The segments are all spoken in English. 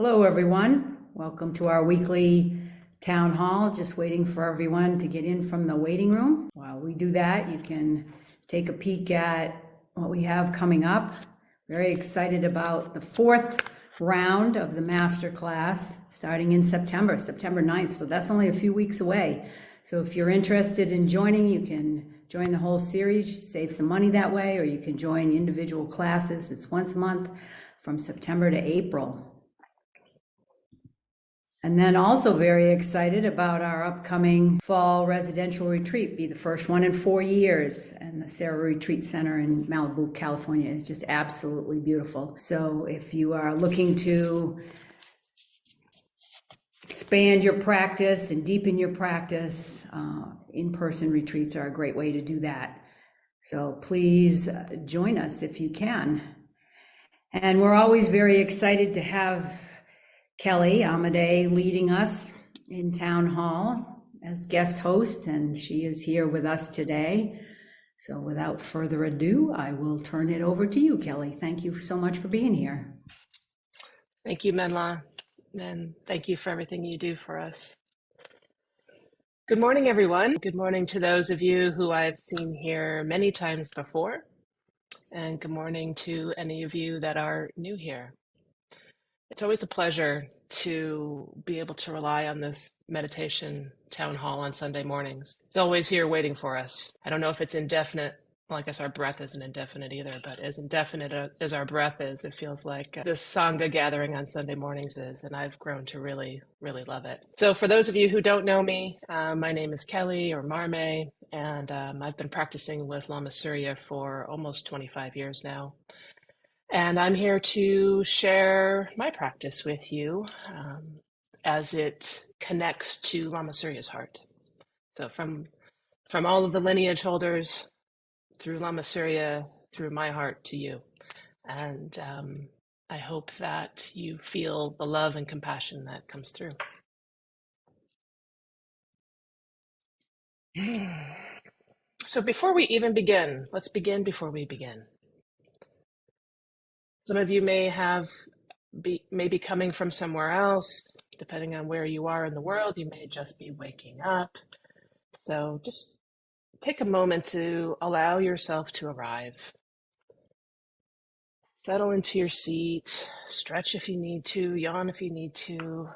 Hello, everyone. Welcome to our weekly town hall. Just waiting for everyone to get in from the waiting room. While we do that, you can take a peek at what we have coming up. Very excited about the fourth round of the master class starting in September 9th. So that's only a few weeks away. So if you're interested in joining, you can join the whole series, save some money that way, or you can join individual classes. It's once a month from September to April. And then also very excited about our upcoming fall residential retreat, be the first one in 4 years. And the Sarah Retreat Center in Malibu, California is just absolutely beautiful. So if you are looking to expand your practice and deepen your practice, in-person retreats are a great way to do that. So please join us if you can. And we're always very excited to have Kelley Amadei leading us in Town Hall as guest host, and she is here with us today. So without further ado, I will turn it over to you, Kelley. Thank you so much for being here. Thank you, Menla, and thank you for everything you do for us. Good morning, everyone. Good morning to those of you who I've seen here many times before, and good morning to any of you that are new here. It's always a pleasure to be able to rely on this meditation town hall on Sunday mornings. It's always here waiting for us. I don't know if it's indefinite. Well, I guess our breath isn't indefinite either, but as indefinite as our breath is, it feels like this Sangha gathering on Sunday mornings is, and I've grown to really, really love it. So for those of you who don't know me, my name is Kelley or Marme, and I've been practicing with Lama Surya for almost 25 years now. And I'm here to share my practice with you as it connects to Lama Surya's heart. So from all of the lineage holders, through Lama Surya, through my heart to you. And I hope that you feel the love and compassion that comes through. So before we even begin, let's begin before we begin. Some of you may be coming from somewhere else, depending on where you are in the world. You may just be waking up. So just take a moment to allow yourself to arrive. Settle into your seat, stretch if you need to, yawn if you need to.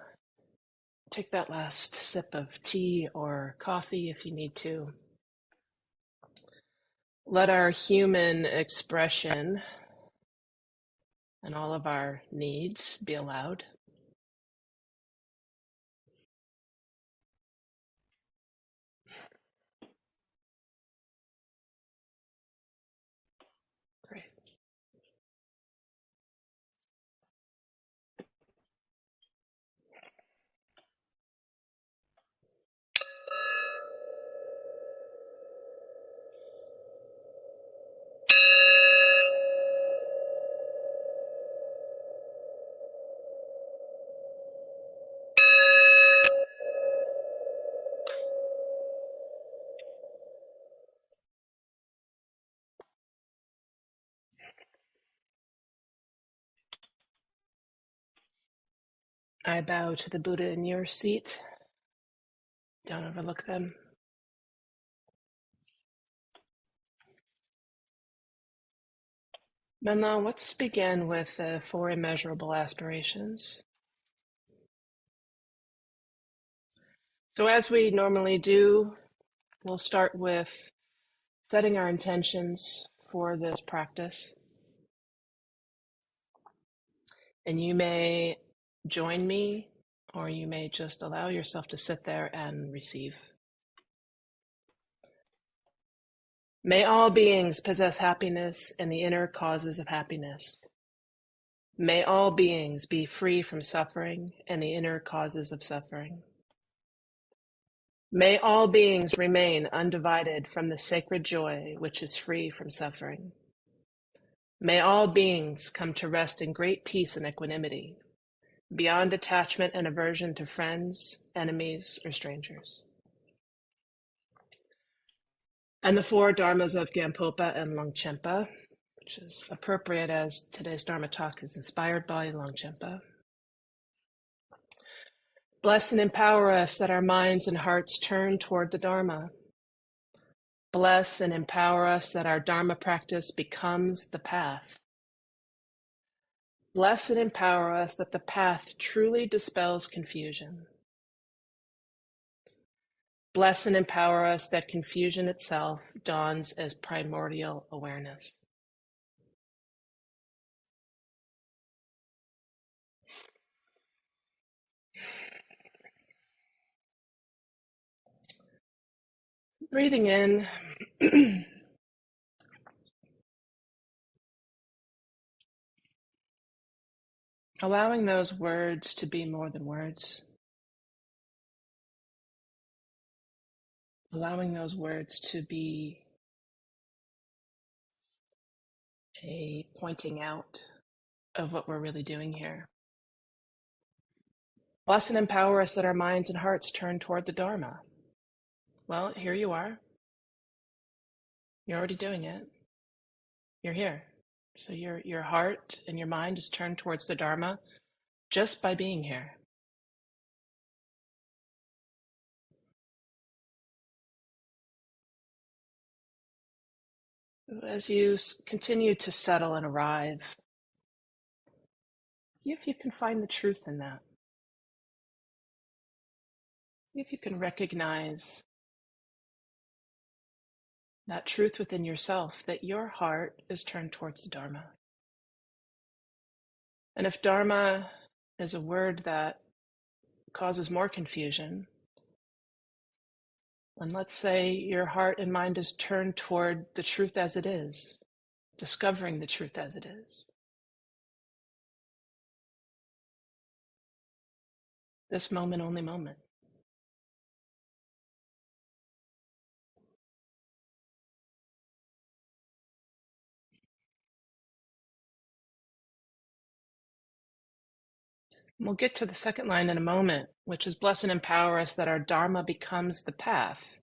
Take that last sip of tea or coffee if you need to. Let our human expression and all of our needs be allowed. Great. I bow to the Buddha in your seat. Don't overlook them. Menla, let's begin with the 4 immeasurable aspirations. So as we normally do, we'll start with setting our intentions for this practice. And you may join me, or you may just allow yourself to sit there and receive. May all beings possess happiness and the inner causes of happiness. May all beings be free from suffering and the inner causes of suffering. May all beings remain undivided from the sacred joy which is free from suffering. May all beings come to rest in great peace and equanimity, beyond attachment and aversion to friends, enemies, or strangers. And the 4 dharmas of Gampopa and Longchenpa, which is appropriate as today's Dharma talk is inspired by Longchenpa. Bless and empower us that our minds and hearts turn toward the Dharma. Bless and empower us that our Dharma practice becomes the path. Bless and empower us that the path truly dispels confusion. Bless and empower us that confusion itself dawns as primordial awareness. Breathing in, allowing those words to be more than words. Allowing those words to be a pointing out of what we're really doing here. Bless and empower us that our minds and hearts turn toward the Dharma. Well, here you are. You're already doing it. You're here. So your heart and your mind is turned towards the Dharma just by being here. As you continue to settle and arrive, see if you can find the truth in that. See if you can recognize that truth within yourself, that your heart is turned towards the Dharma. And if Dharma is a word that causes more confusion, and let's say your heart and mind is turned toward the truth as it is, discovering the truth as it is. This moment, only moment. We'll get to the second line in a moment, which is bless and empower us that our Dharma becomes the path,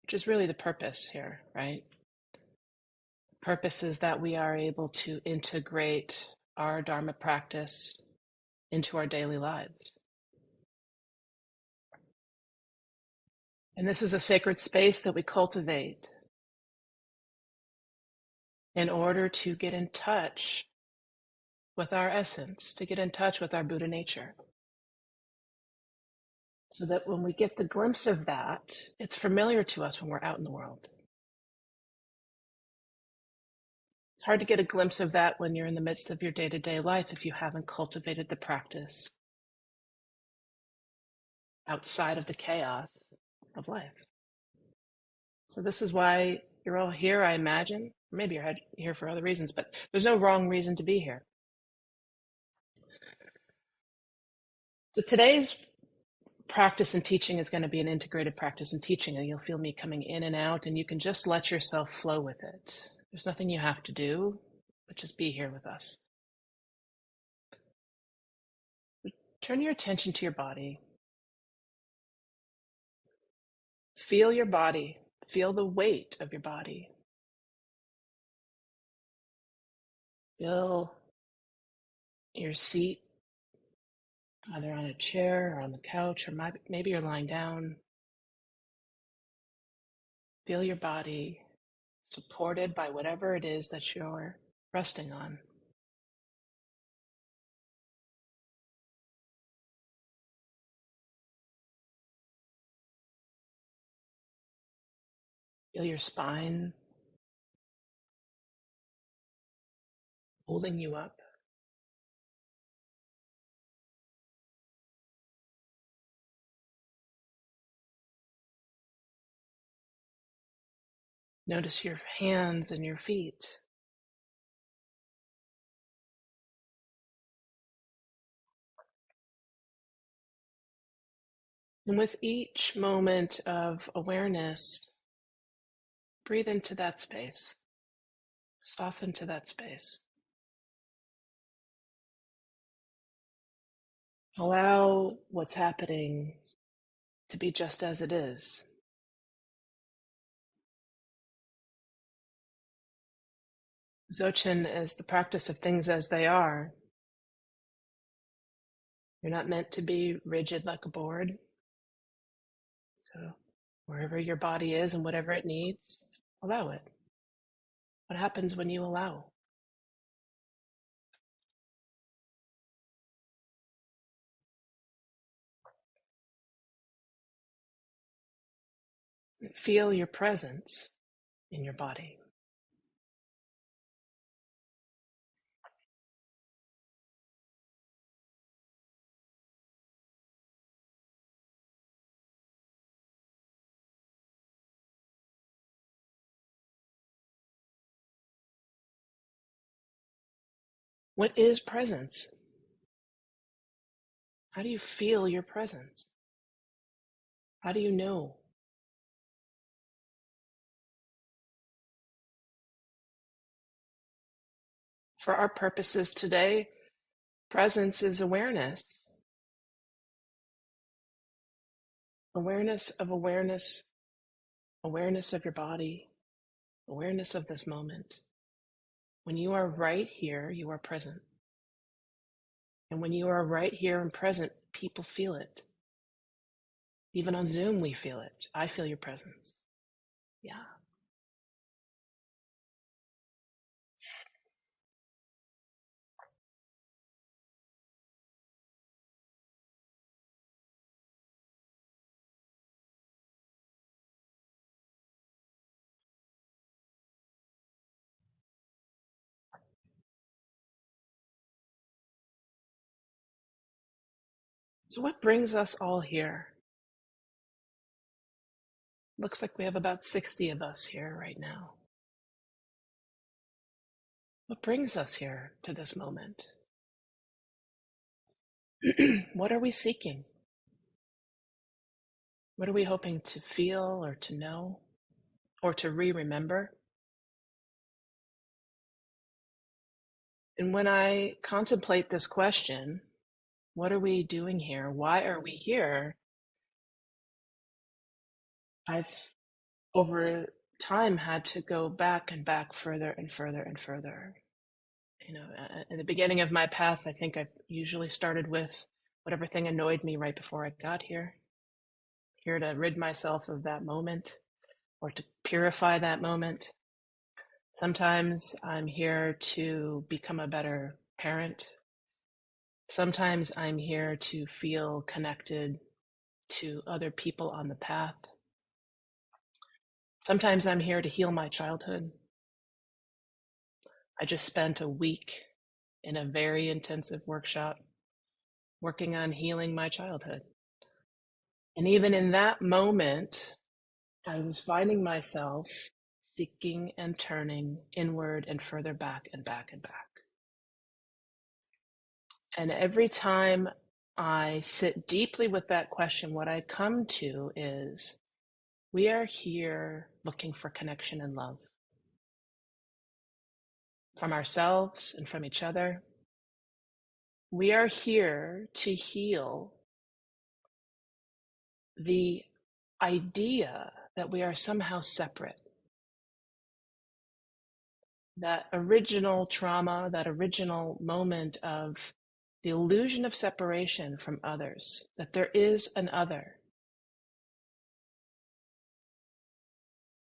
which is really the purpose here, right? The purpose is that we are able to integrate our Dharma practice into our daily lives. And this is a sacred space that we cultivate in order to get in touch with our essence, to get in touch with our Buddha nature. So that when we get the glimpse of that, it's familiar to us when we're out in the world. It's hard to get a glimpse of that when you're in the midst of your day-to-day life if you haven't cultivated the practice outside of the chaos of life. So this is why you're all here, I imagine. Maybe you're here for other reasons, but there's no wrong reason to be here. So today's practice and teaching is going to be an integrated practice and teaching, and you'll feel me coming in and out, and you can just let yourself flow with it. There's nothing you have to do, but just be here with us. Turn your attention to your body. Feel your body. Feel the weight of your body. Feel your seat, either on a chair or on the couch, or maybe you're lying down. Feel your body supported by whatever it is that you're resting on. Feel your spine holding you up. Notice your hands and your feet. And with each moment of awareness, breathe into that space. Soften to that space. Allow what's happening to be just as it is. Dzogchen is the practice of things as they are. You're not meant to be rigid like a board. So wherever your body is and whatever it needs, allow it. What happens when you allow? Feel your presence in your body. What is presence? How do you feel your presence? How do you know? For our purposes today, presence is awareness. Awareness of awareness, awareness of your body, awareness of this moment. When you are right here, you are present. And when you are right here and present, people feel it. Even on Zoom, we feel it. I feel your presence. Yeah. So what brings us all here? Looks like we have about 60 of us here right now. What brings us here to this moment? What are we seeking? What are we hoping to feel or to know or to remember? And when I contemplate this question, what are we doing here? Why are we here? I've over time had to go back and back further and further and further. In the beginning of my path, I think I usually started with whatever thing annoyed me right before I got here to rid myself of that moment or to purify that moment. Sometimes I'm here to become a better parent. Sometimes I'm here to feel connected to other people on the path. Sometimes I'm here to heal my childhood. I just spent a week in a very intensive workshop working on healing my childhood. And even in that moment, I was finding myself seeking and turning inward and further back and back and back. And every time I sit deeply with that question, what I come to is we are here looking for connection and love from ourselves and from each other. We are here to heal the idea that we are somehow separate. That original trauma, that original moment of the illusion of separation from others, that there is an other,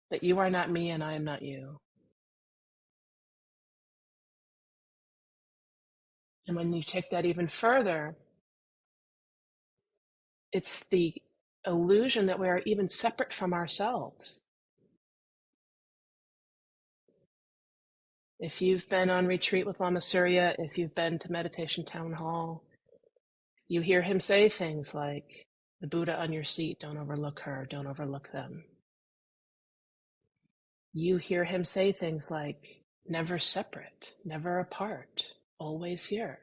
that you are not me and I am not you. And when you take that even further, it's the illusion that we are even separate from ourselves. If you've been on retreat with Lama Surya, if you've been to Meditation Town Hall, you hear him say things like, the Buddha on your seat, don't overlook her, don't overlook them. You hear him say things like, never separate, never apart, always here.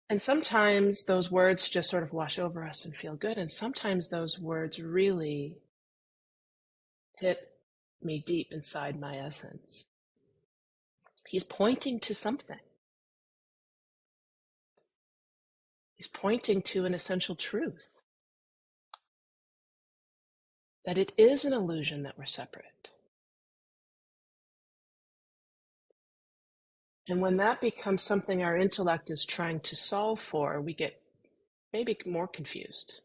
And sometimes those words just sort of wash over us and feel good. And sometimes those words really hit me deep inside my essence. He's pointing to something. He's pointing to an essential truth. That it is an illusion that we're separate. And when that becomes something our intellect is trying to solve for, we get maybe more confused.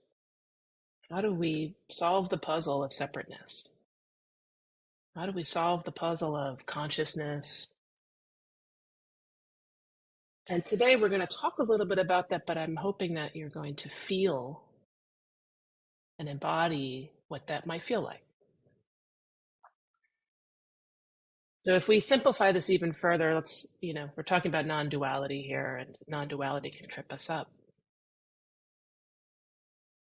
How do we solve the puzzle of separateness? How do we solve the puzzle of consciousness? And today we're going to talk a little bit about that, but I'm hoping that you're going to feel and embody what that might feel like. So if we simplify this even further, we're talking about non-duality here, and non-duality can trip us up.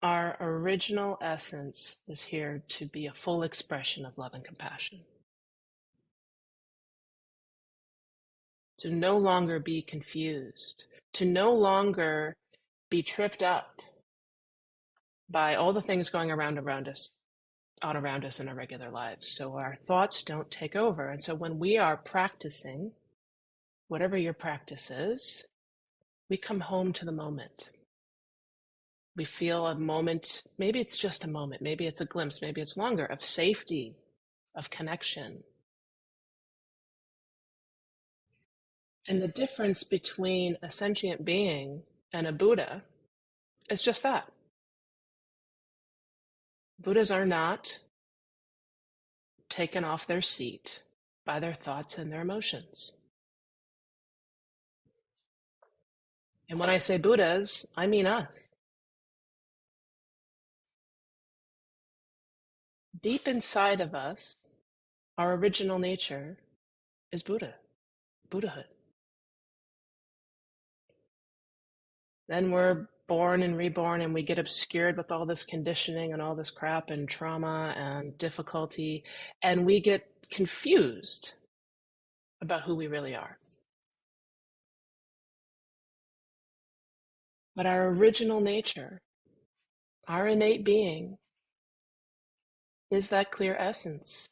Our original essence is here to be a full expression of love and compassion. To no longer be confused, to no longer be tripped up by all the things going around us in our regular lives. So our thoughts don't take over. And so when we are practicing, whatever your practice is, we come home to the moment. We feel a moment, maybe it's just a moment, maybe it's a glimpse, maybe it's longer, of safety, of connection. And the difference between a sentient being and a Buddha is just that. Buddhas are not taken off their seat by their thoughts and their emotions. And when I say Buddhas, I mean us. Deep inside of us, our original nature is Buddhahood. Then we're born and reborn, and we get obscured with all this conditioning and all this crap and trauma and difficulty, and we get confused about who we really are. But our original nature, our innate being, is that clear essence.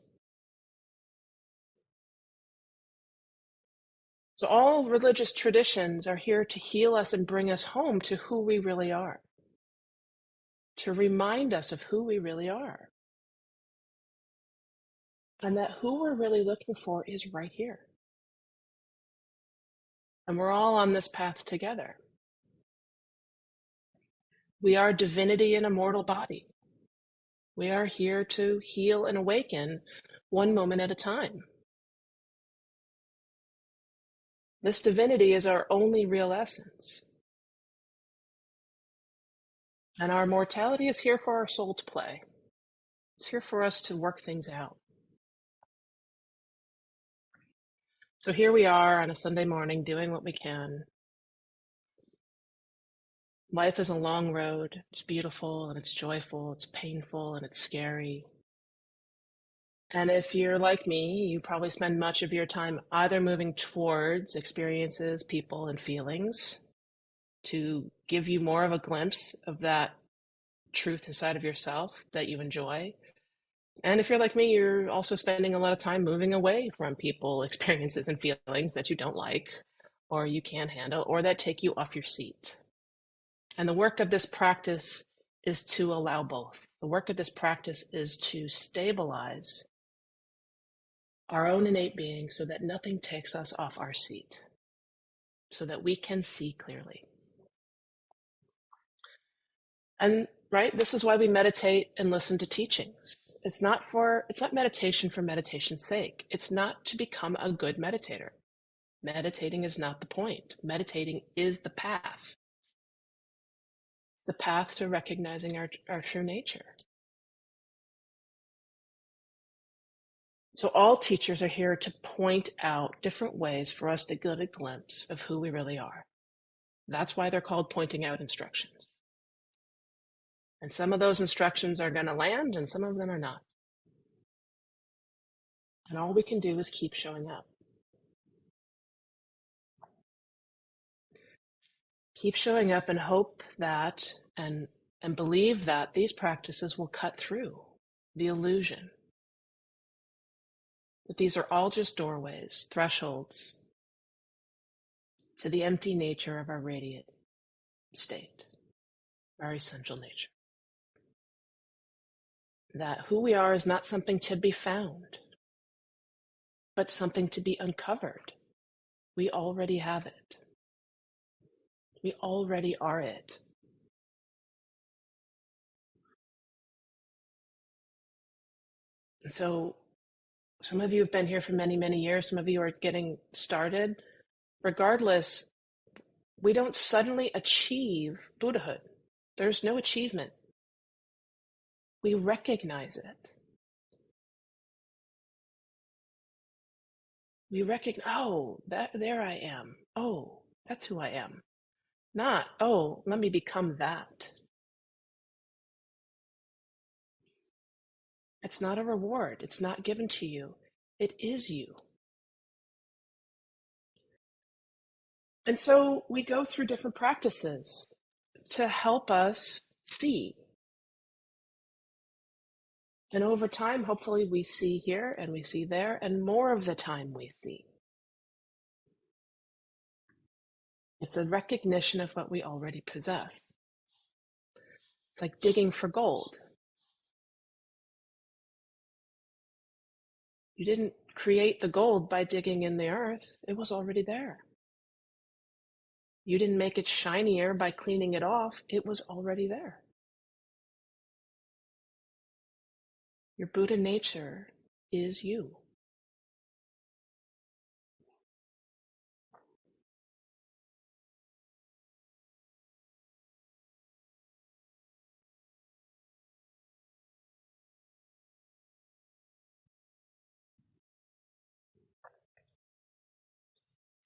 So all religious traditions are here to heal us and bring us home to who we really are, to remind us of who we really are. And that who we're really looking for is right here. And we're all on this path together. We are divinity in a mortal body. We are here to heal and awaken one moment at a time. This divinity is our only real essence. And our mortality is here for our soul to play. It's here for us to work things out. So here we are on a Sunday morning doing what we can. Life is a long road. It's beautiful and it's joyful, it's painful and it's scary. And if you're like me, you probably spend much of your time either moving towards experiences, people, and feelings to give you more of a glimpse of that truth inside of yourself that you enjoy. And if you're like me, you're also spending a lot of time moving away from people, experiences, and feelings that you don't like, or you can't handle, or that take you off your seat. And the work of this practice is to allow both. The work of this practice is to stabilize our own innate being so that nothing takes us off our seat, so that we can see clearly. And right, this is why we meditate and listen to teachings. It's not meditation for meditation's sake. It's not to become a good meditator. Meditating is not the point. Meditating is the path to recognizing our true nature. So all teachers are here to point out different ways for us to get a glimpse of who we really are. That's why they're called pointing out instructions. And some of those instructions are going to land and some of them are not. And all we can do is keep showing up. Keep showing up and hope that and believe that these practices will cut through the illusion. That these are all just doorways, thresholds to the empty nature of our radiant state, our essential nature. That who we are is not something to be found, but something to be uncovered. We already have it. We already are it. And so some of you have been here for many, many years. Some of you are getting started. Regardless, we don't suddenly achieve Buddhahood. There's no achievement. We recognize it. We recognize, oh, there I am. Oh, that's who I am. Not, oh, let me become that. It's not a reward. It's not given to you. It is you. And so we go through different practices to help us see. And over time, hopefully we see here and we see there, and more of the time we see. It's a recognition of what we already possess. It's like digging for gold. You didn't create the gold by digging in the earth. It was already there. You didn't make it shinier by cleaning it off. It was already there. Your Buddha nature is you.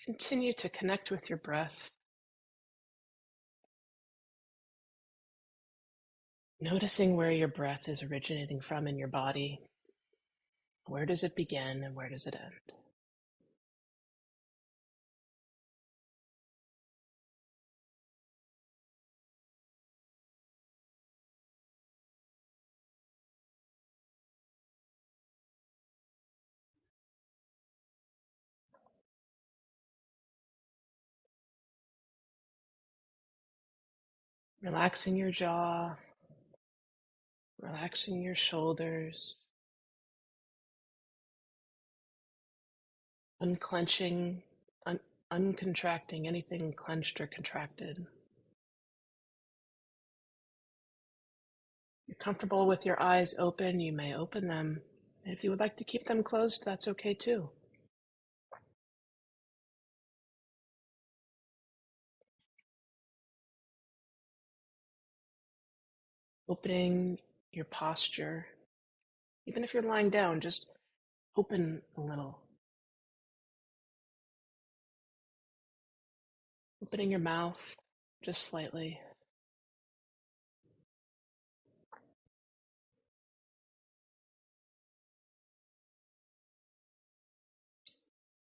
Continue to connect with your breath. Noticing where your breath is originating from in your body. Where does it begin and where does it end? Relaxing your jaw, relaxing your shoulders, unclenching, uncontracting anything clenched or contracted. If you're comfortable with your eyes open, you may open them. If you would like to keep them closed, that's okay too. Opening your posture. Even if you're lying down, just open a little. Opening your mouth just slightly.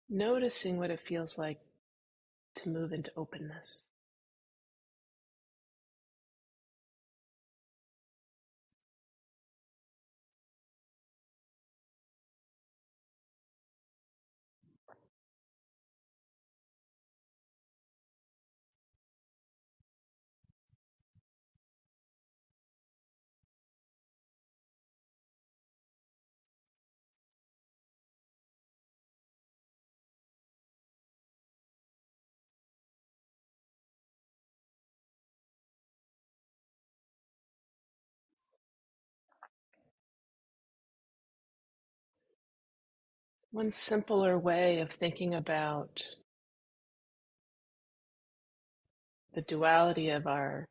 Noticing what it feels like to move into openness. One simpler way of thinking about the duality of our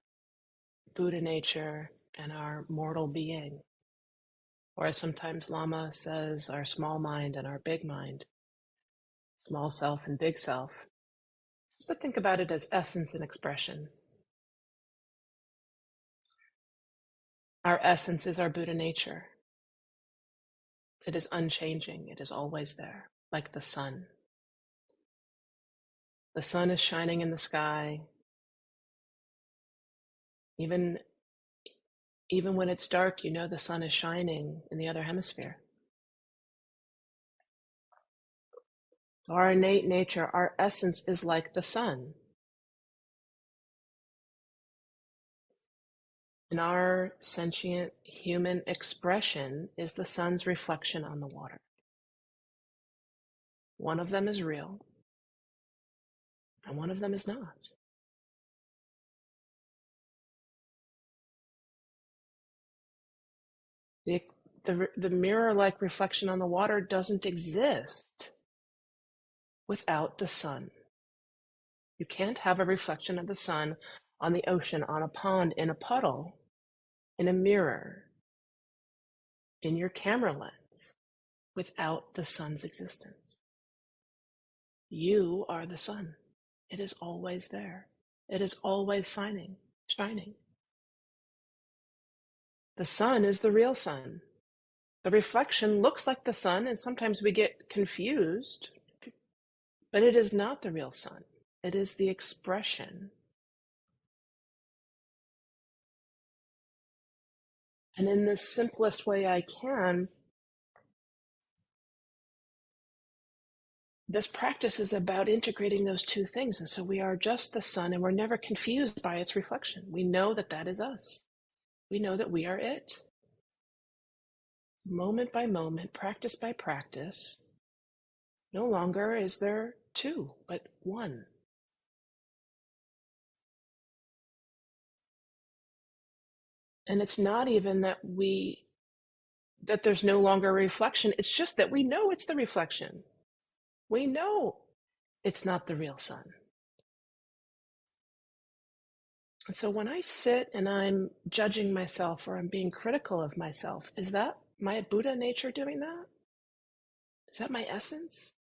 Buddha nature and our mortal being, or as sometimes Lama says, our small mind and our big mind, small self and big self, just to think about it as essence and expression. Our essence is our Buddha nature. It is unchanging. It is always there, like the sun. The sun is shining in the sky. Even when it's dark, you know the sun is shining in the other hemisphere. Our innate nature, our essence is like the sun. And our sentient human expression is the sun's reflection on the water. One of them is real. and one of them is not. The mirror-like reflection on the water doesn't exist without the sun. You can't have a reflection of the sun on the ocean, on a pond, in a puddle, in a mirror, in your camera lens, without the sun's existence. You are the sun. It is always there. It is always shining. The sun is the real sun. The reflection looks like the sun, and sometimes we get confused, but it is not the real sun. It is the expression. And in the simplest way I can, this practice is about integrating those two things. And so we are just the sun, and we're never confused by its reflection. We know that that is us. We know that we are it. Moment by moment, practice by practice, no longer is there two, but one. And it's not even that there's no longer a reflection. It's just that we know it's the reflection. We know it's not the real sun. And so when I sit and I'm judging myself or I'm being critical of myself, is that my Buddha nature doing that? Is that my essence?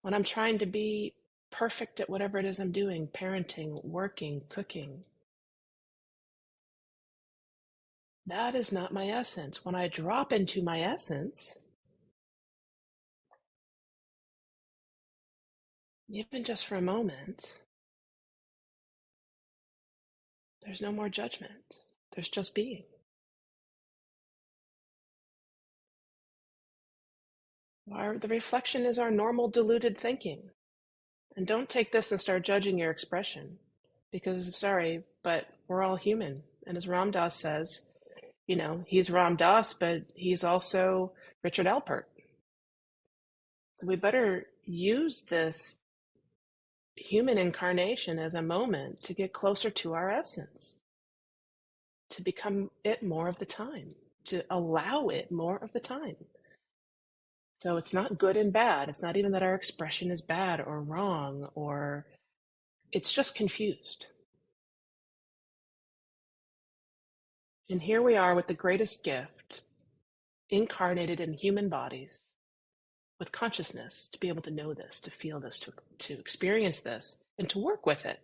When I'm trying to be perfect at whatever it is I'm doing, parenting, working, cooking, that is not my essence. When I drop into my essence, even just for a moment, there's no more judgment. There's just being. The reflection is our normal diluted thinking. And don't take this and start judging your expression, because I'm sorry, but we're all human. And as Ram Dass says, he's Ram Dass, but he's also Richard Alpert. So we better use this human incarnation as a moment to get closer to our essence, to become it more of the time, to allow it more of the time. So it's not good and bad. It's not even that our expression is bad or wrong, or it's just confused. And here we are with the greatest gift, incarnated in human bodies, with consciousness, to be able to know this, to feel this, to experience this, and to work with it.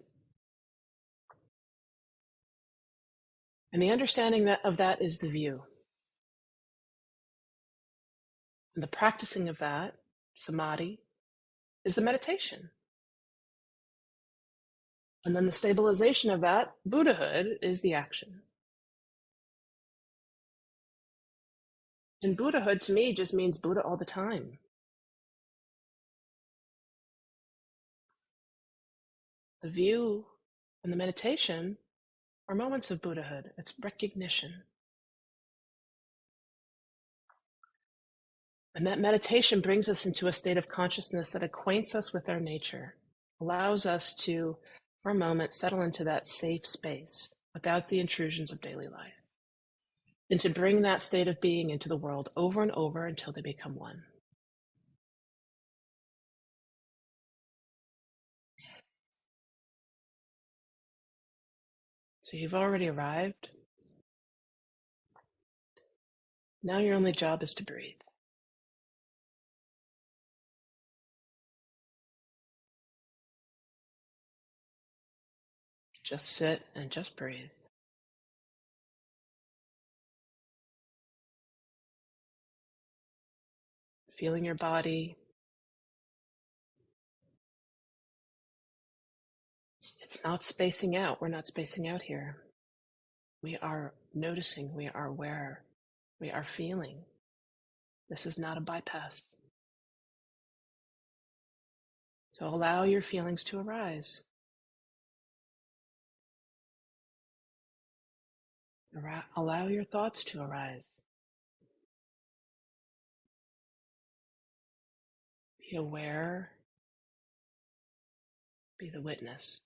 And the understanding of that is the view. And the practicing of that, samadhi, is the meditation. And then the stabilization of that, Buddhahood, is the action. And Buddhahood to me just means Buddha all the time. The view and the meditation are moments of Buddhahood. It's recognition. And that meditation brings us into a state of consciousness that acquaints us with our nature, allows us to, for a moment, settle into that safe space without the intrusions of daily life, and to bring that state of being into the world over and over until they become one. So you've already arrived. Now your only job is to breathe. Just sit and just breathe. Feeling your body. It's not spacing out. We're not spacing out here. We are noticing. We are aware. We are feeling. This is not a bypass. So allow your feelings to arise. Allow your thoughts to arise. Be aware Be the witness.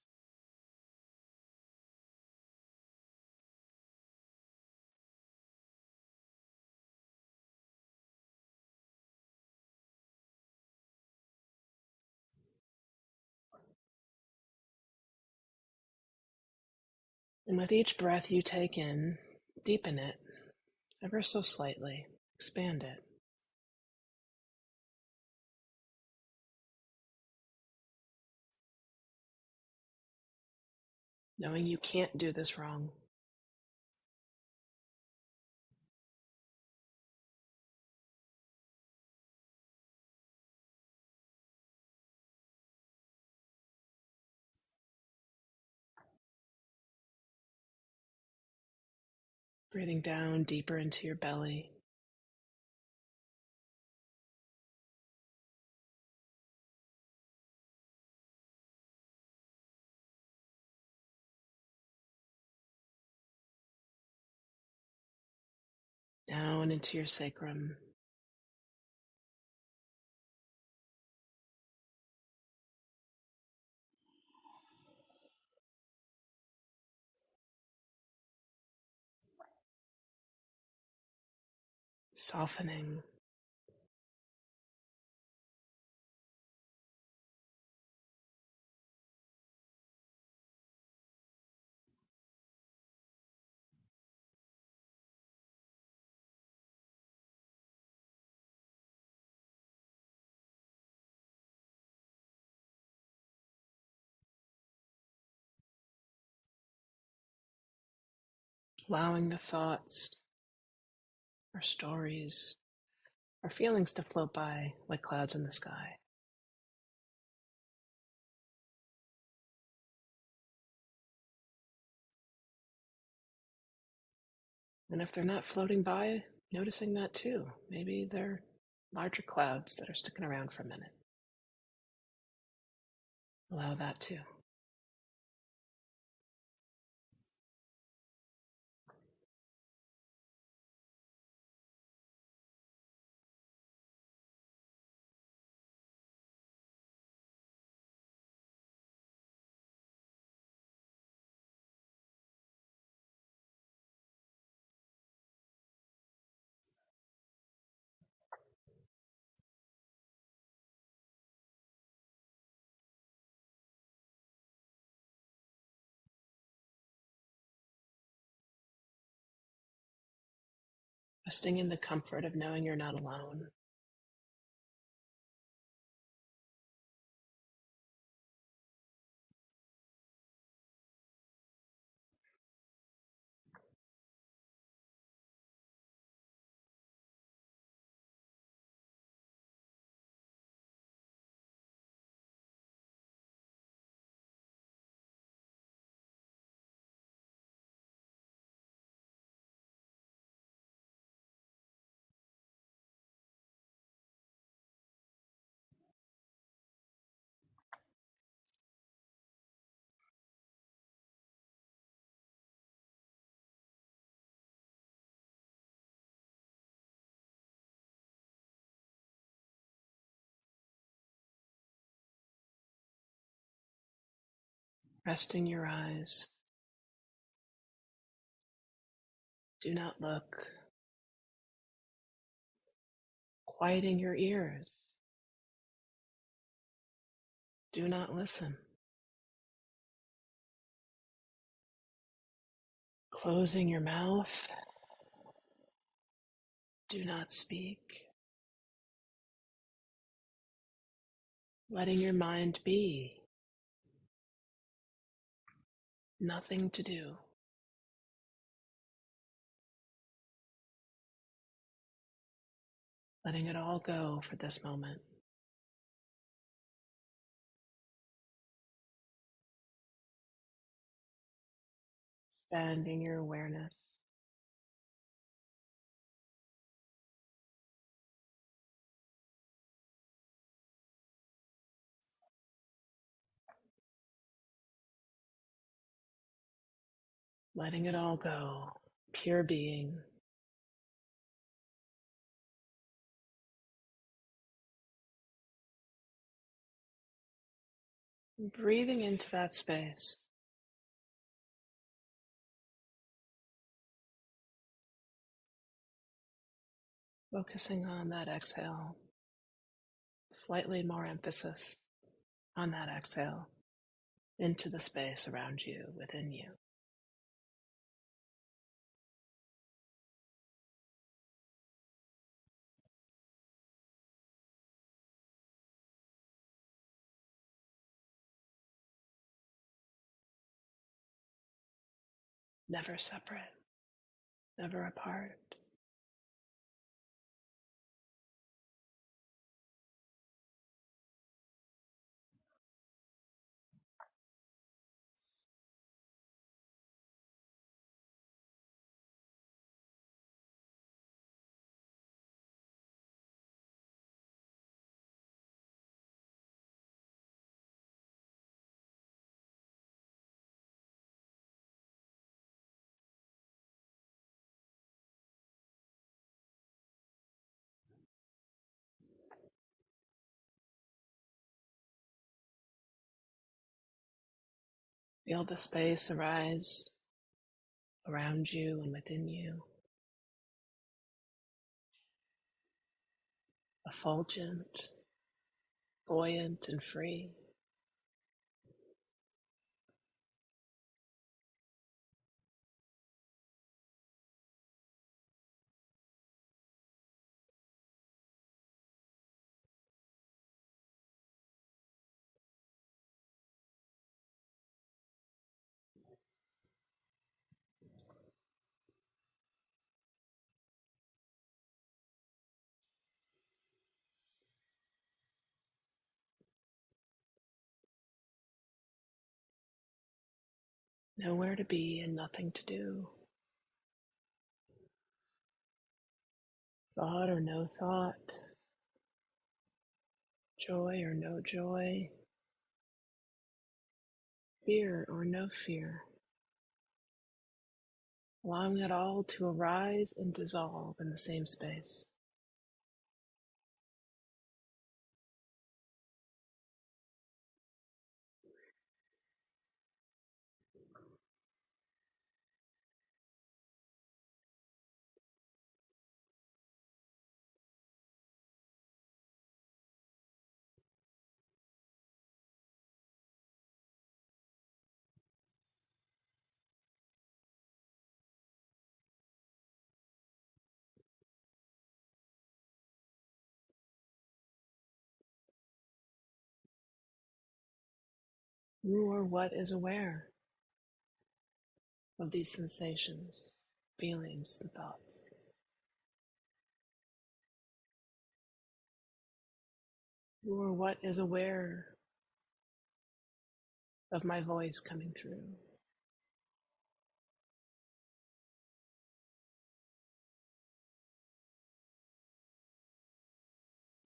And with each breath you take in, deepen it ever so slightly, expand it. Knowing you can't do this wrong. Breathing down deeper into your belly. Down into your sacrum. Softening. Allowing the thoughts or stories or feelings to float by like clouds in the sky. And if they're not floating by, noticing that too. Maybe they're larger clouds that are sticking around for a minute. Allow that too. Resting in the comfort of knowing you're not alone. Resting your eyes. Do not look. Quieting your ears. Do not listen. Closing your mouth. Do not speak. Letting your mind be. Nothing to do. Letting it all go for this moment. Expanding your awareness. Letting it all go. Pure being. Breathing into that space. Focusing on that exhale. Slightly more emphasis on that exhale into the space around you, within you. Never separate, never apart. Feel the space arise around you and within you. Effulgent, buoyant, and free. Nowhere to be and nothing to do. Thought or no thought. Joy or no joy. Fear or no fear. Allowing it all to arise and dissolve in the same space. Who or what is aware of these sensations, feelings, and thoughts? Who or what is aware of my voice coming through?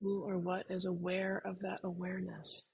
Who or what is aware of that awareness?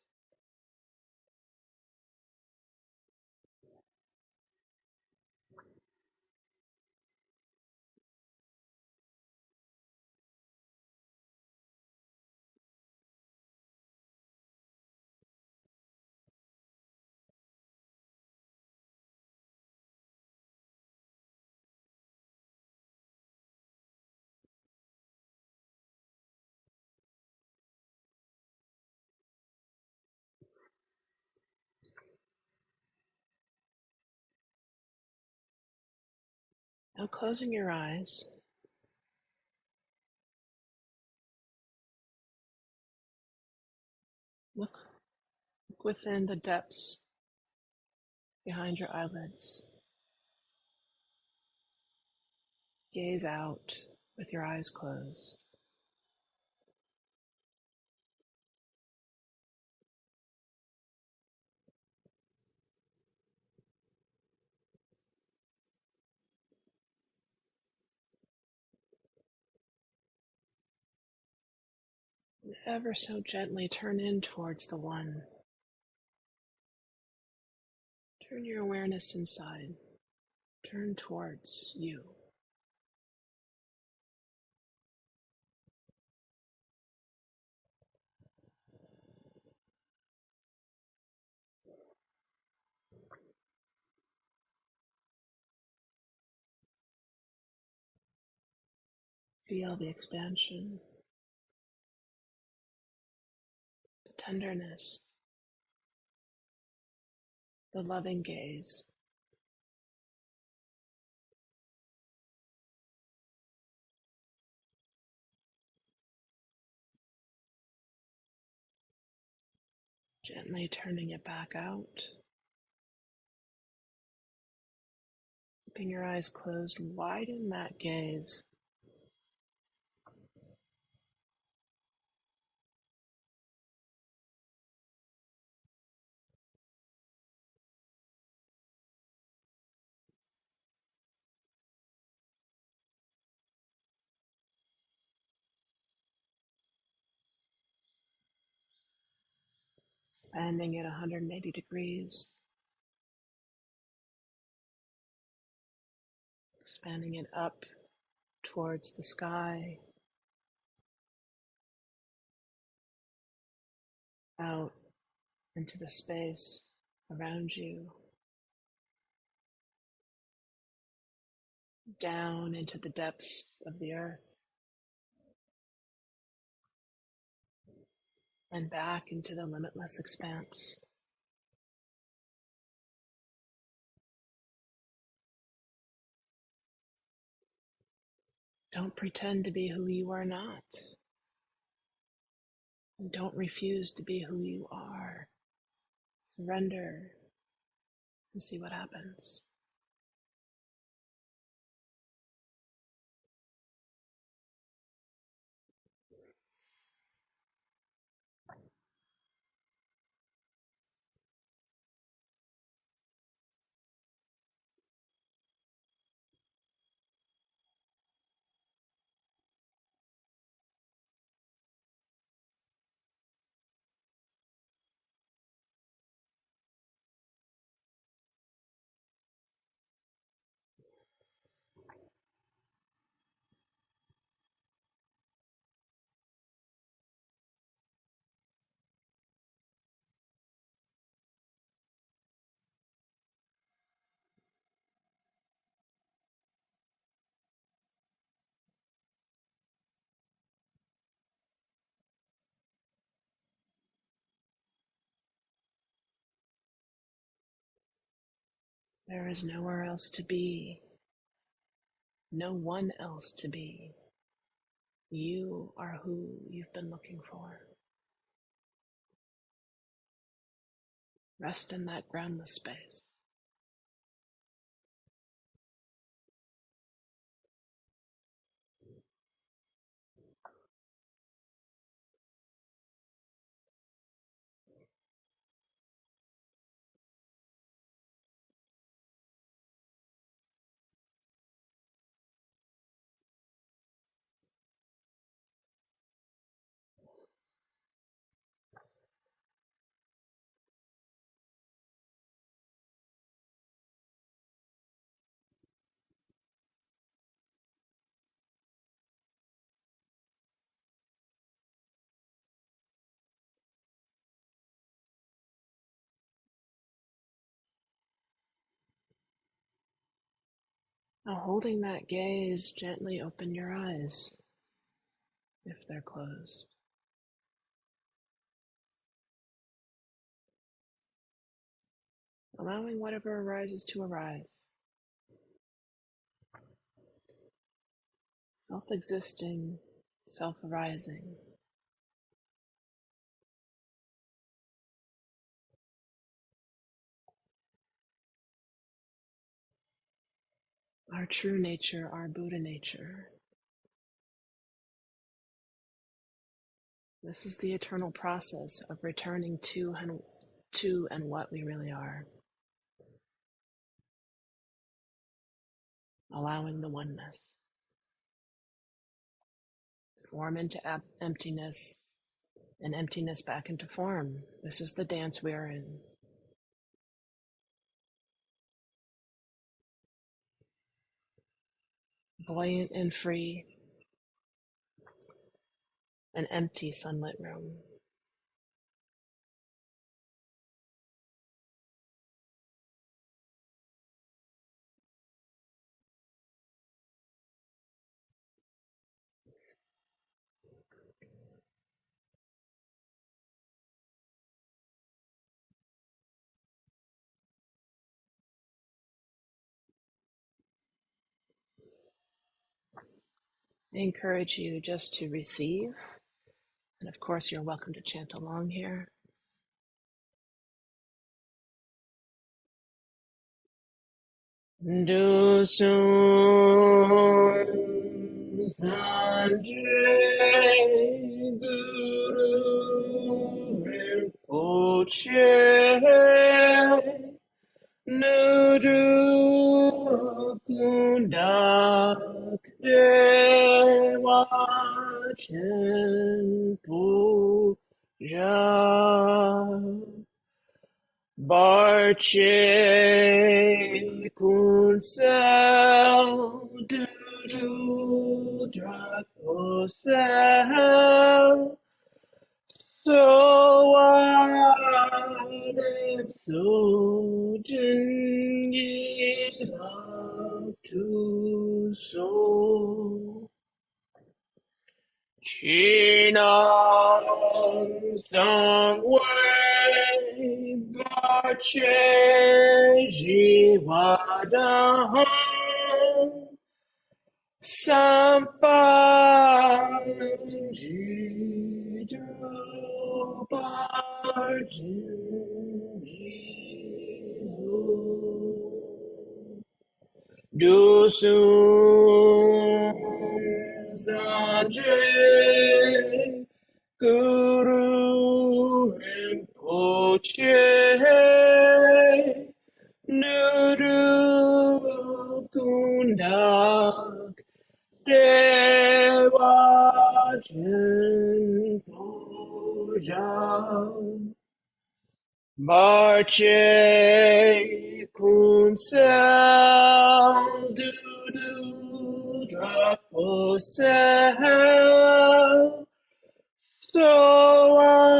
Now closing your eyes, look within the depths behind your eyelids. Gaze out with your eyes closed. Ever so gently turn in towards the one. Turn your awareness inside. Turn towards you. Feel the expansion, the tenderness, the loving gaze. Gently turning it back out. Keeping your eyes closed, widen that gaze. Expanding it 180 degrees. Expanding it up towards the sky, out into the space around you, down into the depths of the earth, and back into the limitless expanse. Don't pretend to be who you are not. And don't refuse to be who you are. Surrender and see what happens. There is nowhere else to be, no one else to be. You are who you've been looking for. Rest in that groundless space. Now, holding that gaze, gently open your eyes if they're closed. Allowing whatever arises to arise. Self-existing, self-arising. Our true nature, our Buddha nature. This is the eternal process of returning to and what we really are. Allowing the oneness. Form into emptiness, and emptiness back into form. This is the dance we are in. Buoyant and free, an empty sunlit room. I encourage you just to receive, and of course, you're welcome to chant along here. Dusum Sanjay Guru Rinpoche Nuru Kundak Dewa Chen Puja Barche Kunsel Dudu Drakosel Soadem Sojin Yila Tu So Chinam Sangway Bache Jiwadaham Sampalum Jidu Bajin Jidu Dusum Sanjay Guru Rinpoche Nuru Kundak Dewa Chen Puja Marche Kunsel Dudu Draposel Soadep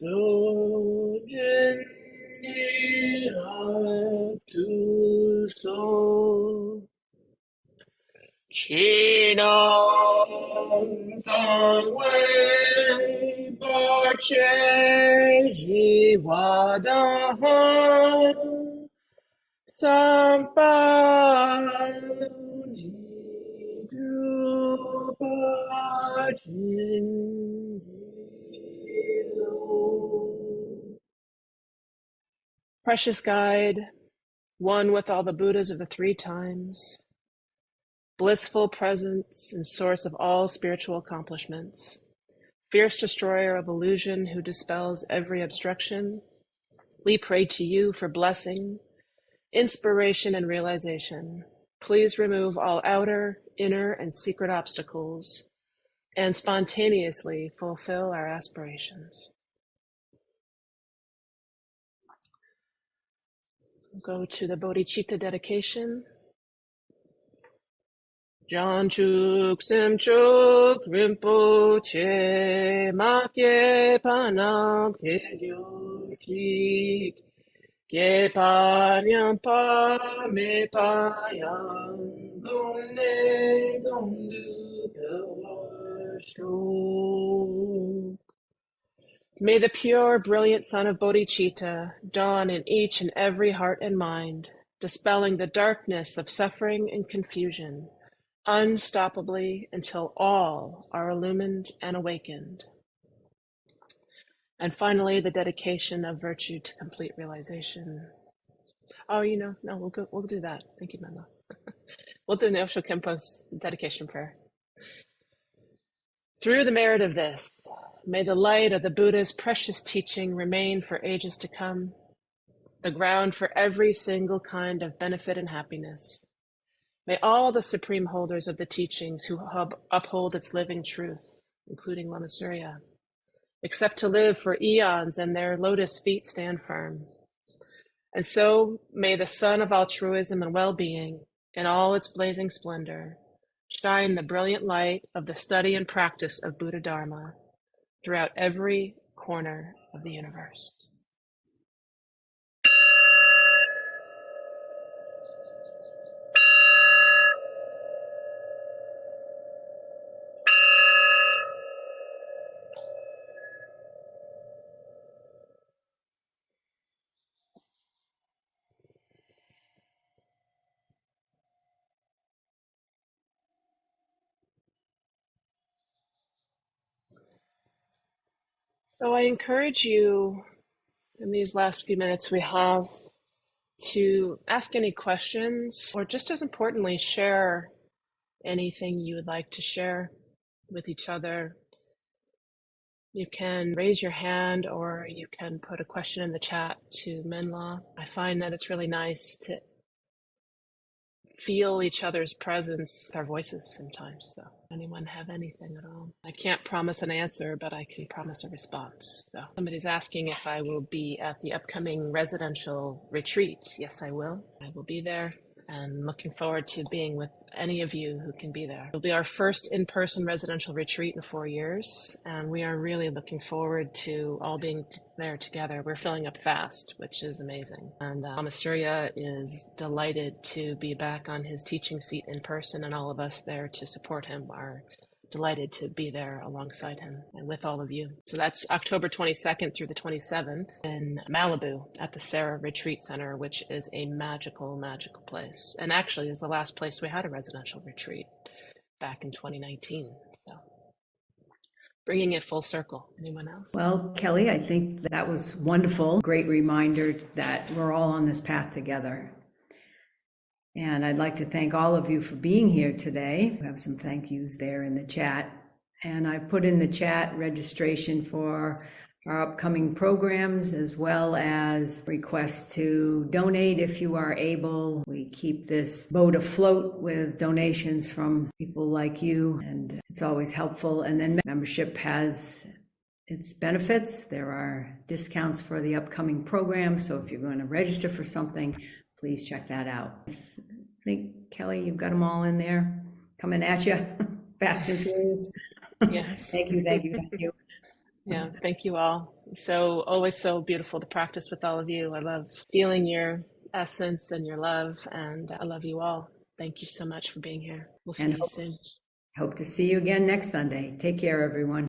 Sojin Tu So Chinam Sangway Barche Jiwadaham Sampalum Jidu Bajin Jidu. Precious guide, one with all the Buddhas of the three times, blissful presence and source of all spiritual accomplishments, fierce destroyer of illusion who dispels every obstruction, we pray to you for blessing, inspiration, and realization. Please remove all outer, inner, and secret obstacles and spontaneously fulfill our aspirations. We'll go to the bodhicitta dedication. Janchuk Semchuk Rinpoche Makye Panam Kegyo Kik Ke Panyam Pa Me Payam Gunne Gundu Kawashu. May the pure, brilliant sun of bodhicitta dawn in each and every heart and mind, dispelling the darkness of suffering and confusion, unstoppably until all are illumined and awakened. And finally, the dedication of virtue to complete realization. Oh, no, we'll do that. Thank you, Mama. We'll do Neosho Kempo's dedication prayer. Through the merit of this, may the light of the Buddha's precious teaching remain for ages to come, the ground for every single kind of benefit and happiness. May all the supreme holders of the teachings who uphold its living truth, including Lama Surya, accept to live for eons and their lotus feet stand firm. And so may the sun of altruism and well-being, in all its blazing splendor, shine the brilliant light of the study and practice of Buddha Dharma throughout every corner of the universe. So I encourage you in these last few minutes we have to ask any questions, or just as importantly, share anything you would like to share with each other. You can raise your hand or you can put a question in the chat to Menla. I find that it's really nice to feel each other's presence, our voices sometimes. So anyone have anything at all? I can't promise an answer, but I can promise a response. So somebody's asking if I will be at the upcoming residential retreat. Yes, I will. I will be there and looking forward to being with any of you who can be there. It'll be our first in-person residential retreat in 4 years, and we are really looking forward to all being there together. We're filling up fast, which is amazing. And Surya is delighted to be back on his teaching seat in person, and all of us there to support him are delighted to be there alongside him and with all of you. So that's October 22nd through the 27th in Malibu at the Sarah Retreat Center, which is a magical, magical place. And actually is the last place we had a residential retreat back in 2019. So bringing it full circle. Anyone else? Well, Kelley, I think that was wonderful. Great reminder that we're all on this path together. And I'd like to thank all of you for being here today. We have some thank yous there in the chat. And I put in the chat registration for our upcoming programs, as well as requests to donate if you are able. We keep this boat afloat with donations from people like you, and it's always helpful. And then membership has its benefits. There are discounts for the upcoming programs. So if you're going to register for something, please check that out. I think, Kelley, you've got them all in there coming at you, fast and furious. Yes. Thank you, thank you, thank you. Yeah, thank you all. So always so beautiful to practice with all of you. I love feeling your essence and your love, and I love you all. Thank you so much for being here. We'll see you soon. Hope to see you again next Sunday. Take care, everyone.